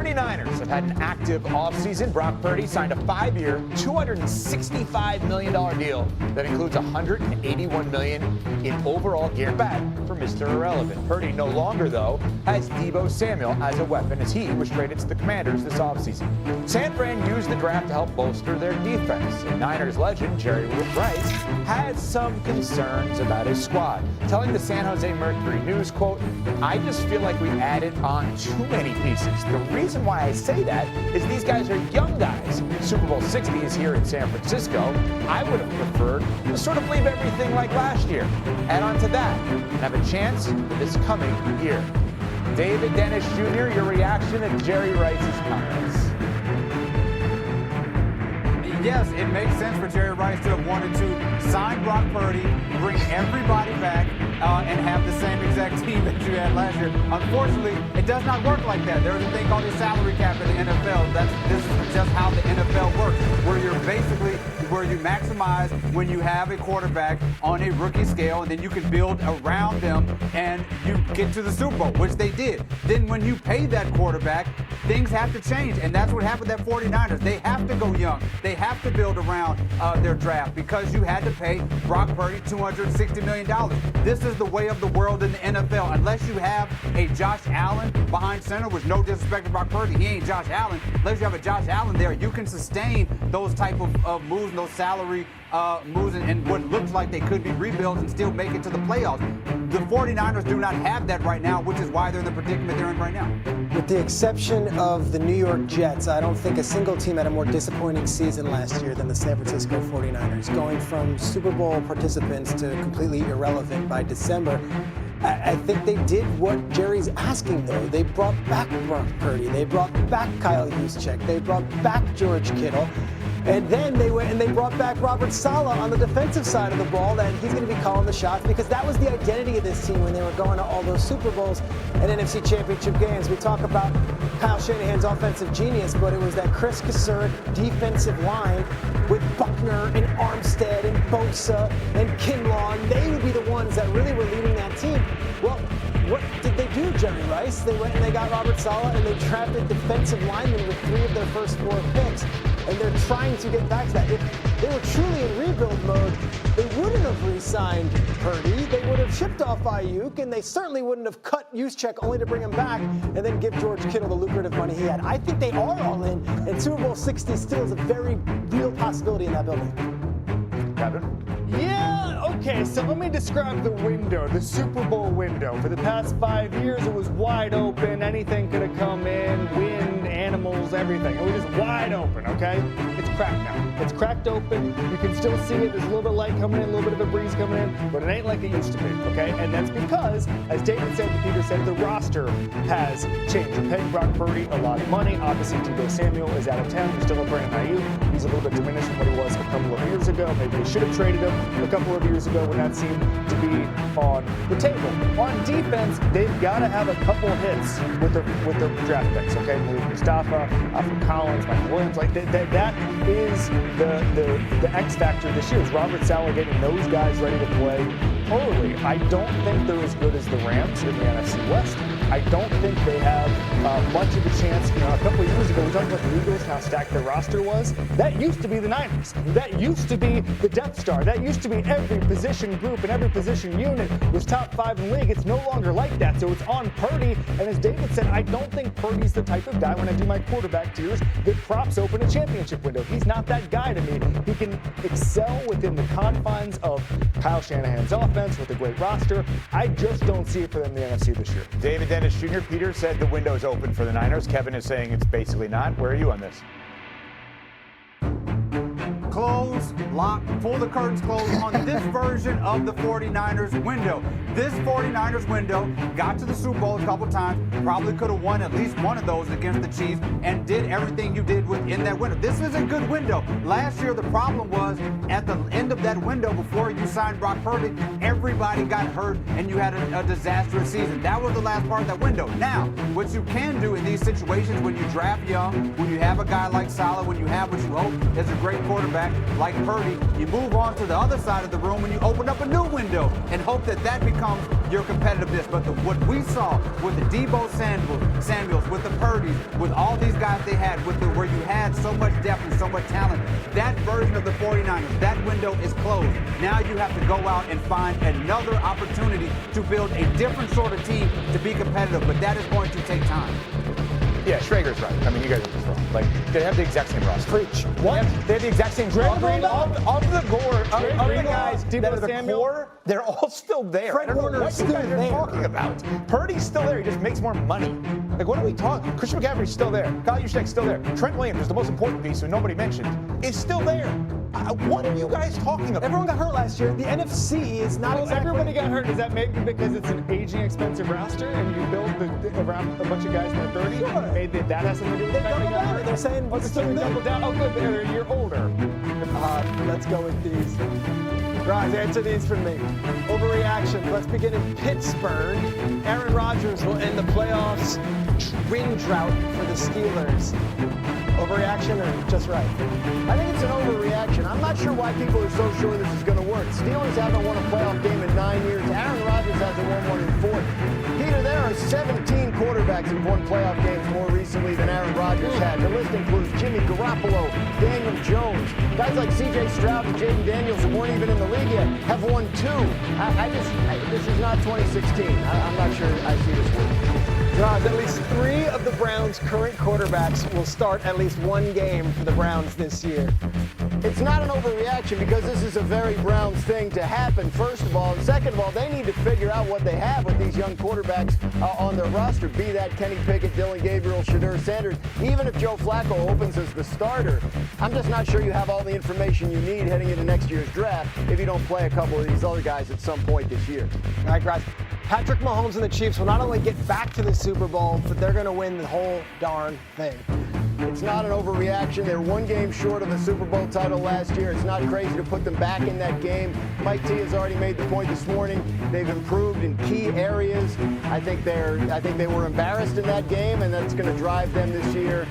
49ers have had an active offseason. Brock Purdy signed a 5-year, $265 million deal that includes $181 million in overall gear back for Mr. Irrelevant. Purdy no longer, though, has Deebo Samuel as a weapon as he was traded to the Commanders this offseason. San Fran used the draft to help bolster their defense. And Niners legend Jerry Rice has some concerns about his squad, telling the San Jose Mercury News, quote, "I just feel like we added on too many pieces. The reason why I say that is these guys are young guys. Super Bowl 60 is here in San Francisco. I would have preferred to sort of leave everything like last year. Add on to that and have a chance for this coming year." David Dennis Jr., your reaction to Jerry Rice's comments? Yes, it makes sense for Jerry Rice to have wanted to sign Brock Purdy, bring everybody back, and have the same exact team that you had last year. Unfortunately, it does not work like that. There's a thing called a salary cap in the NFL. This is just how the NFL works, where you maximize when you have a quarterback on a rookie scale, and then you can build around them, and you get to the Super Bowl, which they did. Then when you pay that quarterback, things have to change, and that's what happened at 49ers. They have to go young. They have to build around their draft because you had to pay Brock Purdy $260 million. This is the way of the world in the NFL. Unless you have a Josh Allen behind center, with no disrespect to Brock Purdy, he ain't Josh Allen. Unless you have a Josh Allen there, you can sustain those type of moves, those salary moves, and what looks like they could be rebuilds and still make it to the playoffs. The 49ers do not have that right now, which is why they're in the predicament they're in right now. With the exception of the New York Jets, I don't think a single team had a more disappointing season last year than the San Francisco 49ers, going from Super Bowl participants to completely irrelevant by December. I think they did what Jerry's asking, though. They brought back Brock Purdy. They brought back Kyle Juszczyk. They brought back George Kittle. And then they went and they brought back Robert Saleh on the defensive side of the ball, that he's going to be calling the shots, because that was the identity of this team when they were going to all those Super Bowls and NFC Championship games. We talk about Kyle Shanahan's offensive genius, but it was that Chris Kassir defensive line with Buckner and Armstead and Bosa and Kinlaw, and they would be the ones that really were leading that team. Well, what did they do, Jerry Rice? They went and they got Robert Saleh, and they drafted defensive linemen with 3 of their first 4 picks. And they're trying to get back to that. If they were truly in rebuild mode, they wouldn't have re-signed Purdy. They would have shipped off Ayuk, and they certainly wouldn't have cut Juszczyk only to bring him back and then give George Kittle the lucrative money he had. I think they are all in, and Super Bowl 60 still is a very real possibility in that building. Kevin? Yeah, okay, so let me describe the window, the Super Bowl window. For the past 5 years, it was wide open. Anything could have come in, wind, animals, everything. It was just wide open, okay? It's cracked now. It's cracked open. You can still see it. There's a little bit of light coming in, a little bit of a breeze coming in, but it ain't like it used to be, okay? And that's because, as David said and Peter said, the roster has changed. You're paying Brock Purdy a lot of money. Obviously, Deebo Samuel is out of town. You still have Brandon Ayuk. He's a little bit diminished from what he was a couple of years ago. Maybe they should have traded him a couple of years ago when that seemed to be on the table. On defense, they've got to have a couple hits with their draft picks, okay? Malik Mustafa, Alfred Collins, Michael Williams, like that is the X factor this year, is Robert Saleh getting those guys ready to play early. I don't think they're as good as the Rams in the NFC West. I don't think they have much of a chance. You know, a couple of years ago, we talked about the Eagles and how stacked their roster was. That used to be the Niners. That used to be the Death Star. That used to be every position group and every position unit was top 5 in the league. It's no longer like that. So it's on Purdy. And as David said, I don't think Purdy's the type of guy, when I do my quarterback tiers, that props open a championship window. He's not that guy to me. He can excel within the confines of Kyle Shanahan's offense with a great roster. I just don't see it for them in the NFC this year. David Dennis Jr. Peter said the window's open for the Niners. Kevin is saying it's basically not. Where are you on this? Close, lock, pull the curtains closed on this version of the 49ers window. This 49ers window got to the Super Bowl a couple times, probably could have won at least one of those against the Chiefs, and did everything you did within that window. This is a good window. Last year, the problem was at the end of that window, before you signed Brock Purdy, everybody got hurt, and you had a disastrous season. That was the last part of that window. Now, what you can do in these situations, when you draft young, when you have a guy like Saleh, when you have what you hope is a great quarterback like Purdy, you move on to the other side of the room and you open up a new window and hope that that becomes becomes your competitiveness. But what we saw with the Deebo Samuels, with the Purdy's, with all these guys they had, where you had so much depth and so much talent, that version of the 49ers, that window is closed. Now you have to go out and find another opportunity to build a different sort of team to be competitive. But that is going to take time. Yeah, Schrager's right. I mean, you guys are just wrong. Like, they have the exact same roster. Preach. What? They have the exact same draft. Of the guys that are the core, they're all still there. Fred I don't know Warner what is you still guys are there. talking about. Purdy's still there. He just makes more money. Like, what are we talking? Christian McCaffrey's still there. Kyle Juszczyk's still there. Trent Williams is the most important piece who nobody mentioned, is still there. What are you guys talking about? Everyone got hurt last year. The NFC is not exactly. Everybody got hurt. Does that maybe because it's an aging, expensive roster and you build around a bunch of guys in their 30s? Sure. Maybe that has something to do with the fact they got hurt. They're saying Oh, so they double down. Oh, good. They're a year older. Let's go with these. Guys, answer these for me. Overreaction. Let's begin in Pittsburgh. Aaron Rodgers will end the playoffs win drought for the Steelers. Overreaction or just right? I think it's an overreaction. I'm not sure why people are so sure this is going to work. Steelers haven't won a playoff game in 9 years. Aaron Rodgers hasn't won one in 40. Peter, there are 17 quarterbacks who've won playoff games more recently than Aaron Rodgers had. The list includes Jimmy Garoppolo, Daniel Jones. Guys like C.J. Stroud and Jayden Daniels, who weren't even in the league yet, have won 2. This is not 2016. I'm not sure I see this working. At least 3 of the Browns' current quarterbacks will start at least one game for the Browns this year. It's not an overreaction because this is a very Browns thing to happen, first of all. And second of all, they need to figure out what they have with these young quarterbacks on their roster, be that Kenny Pickett, Dylan Gabriel, Shedeur Sanders. Even if Joe Flacco opens as the starter, I'm just not sure you have all the information you need heading into next year's draft if you don't play a couple of these other guys at some point this year. All right, guys. Patrick Mahomes and the Chiefs will not only get back to the Super Bowl, but they're going to win the whole darn thing. It's not an overreaction. They're one game short of the Super Bowl title last year. It's not crazy to put them back in that game. Mike T has already made the point this morning. They've improved in key areas. I think they were embarrassed in that game, and that's going to drive them this year.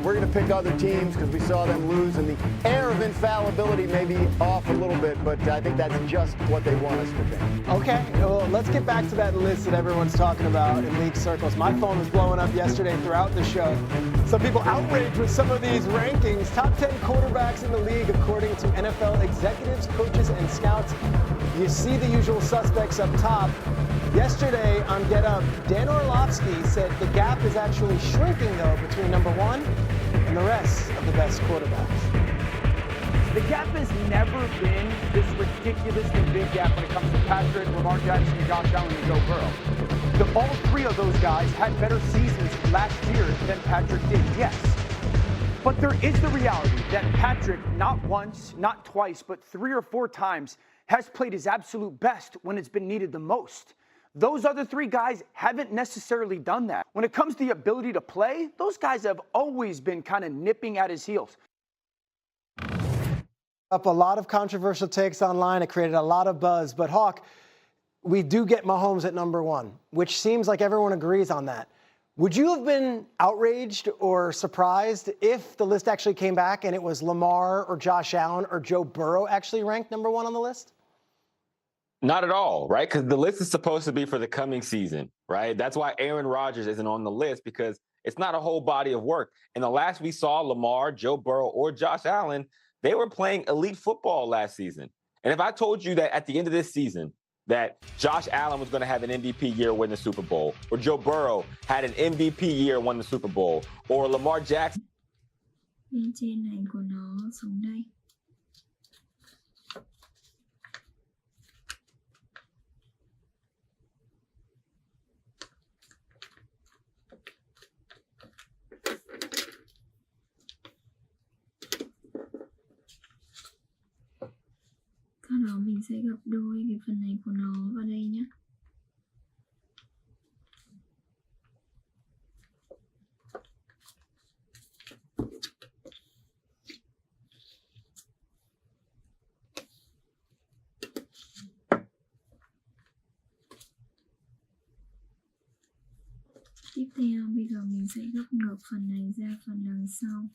We're going to pick other teams because we saw them lose, and the air of infallibility may be off a little bit, but I think that's just what they want us to think. Okay, well, let's get back to that list that everyone's talking about in league circles. My phone was blowing up yesterday throughout the show. Some people outraged with some of these rankings. Top 10 quarterbacks in the league according to NFL executives, coaches, and scouts. You see the usual suspects up top. Yesterday on Get Up, Dan Orlovsky said the gap is actually shrinking, though, between number 1 and the rest of the best quarterbacks. The gap has never been this ridiculously big gap when it comes to Patrick, Lamar Jackson, and Josh Allen, and Joe Burrow. All 3 of those guys had better seasons last year than Patrick did, yes. But there is the reality that Patrick, not once, not twice, but 3 or 4 times, has played his absolute best when it's been needed the most. Those other 3 guys haven't necessarily done that. When it comes to the ability to play, those guys have always been kind of nipping at his heels. Up a lot of controversial takes online. It created a lot of buzz. But, Hawk, we do get Mahomes at number 1, which seems like everyone agrees on that. Would you have been outraged or surprised if the list actually came back and it was Lamar or Josh Allen or Joe Burrow actually ranked number 1 on the list? Not at all, right? Because the list is supposed to be for the coming season, right? That's why Aaron Rodgers isn't on the list, because it's not a whole body of work. And the last we saw Lamar, Joe Burrow, or Josh Allen, they were playing elite football last season. And if I told you that at the end of this season that Josh Allen was going to have an MVP year, win the Super Bowl, or Joe Burrow had an MVP year, won the Super Bowl, or Lamar Jackson. Bên trên này của nó xuống đây. Sau đó mình sẽ gấp đôi cái phần này của nó vào đây nhé. Tiếp theo bây giờ mình sẽ gấp ngược phần này ra phần đằng sau.